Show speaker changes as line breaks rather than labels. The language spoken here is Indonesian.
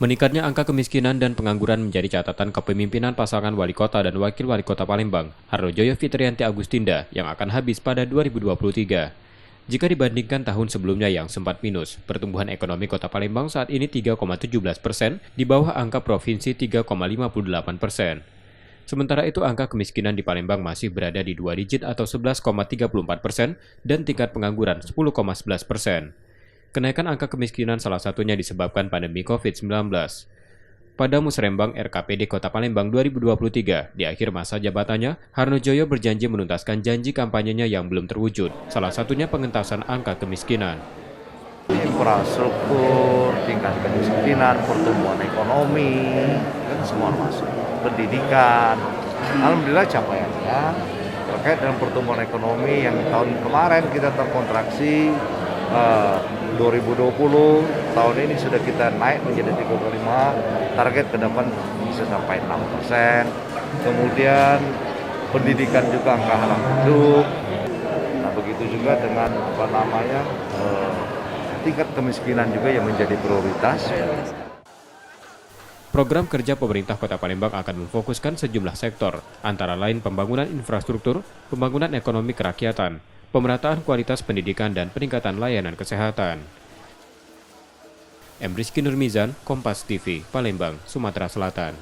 Meningkatnya angka kemiskinan dan pengangguran menjadi catatan kepemimpinan pasangan wali kota dan wakil wali kota Palembang, Harnojoyo Fitrianti Agustinda, yang akan habis pada 2023. Jika dibandingkan tahun sebelumnya yang sempat minus, pertumbuhan ekonomi kota Palembang saat ini 3,17%, di bawah angka provinsi 3,58%. Sementara itu, angka kemiskinan di Palembang masih berada di 2 digit atau 11,34% dan tingkat pengangguran 10,11%. Kenaikan angka kemiskinan salah satunya disebabkan pandemi COVID-19. Pada Musrembang RKPD Kota Palembang 2023, di akhir masa jabatannya, Harnojoyo berjanji menuntaskan janji kampanyenya yang belum terwujud, salah satunya pengentasan angka kemiskinan.
Infrastruktur, tingkat kemiskinan, pertumbuhan ekonomi, kan semua masuk. Pendidikan, alhamdulillah capaiannya terkait dengan pertumbuhan ekonomi yang tahun kemarin kita terkontraksi 2020, tahun ini sudah kita naik menjadi 3,5, target ke depan bisa sampai 6%. Kemudian pendidikan juga angka halaman hidup. Nah, begitu juga dengan tingkat kemiskinan juga yang menjadi prioritas.
Program kerja pemerintah Kota Palembang akan memfokuskan sejumlah sektor, antara lain pembangunan infrastruktur, pembangunan ekonomi kerakyatan, pemerataan kualitas pendidikan, dan peningkatan layanan kesehatan. M. Rizky Nurmizan, Kompas TV, Palembang, Sumatera Selatan.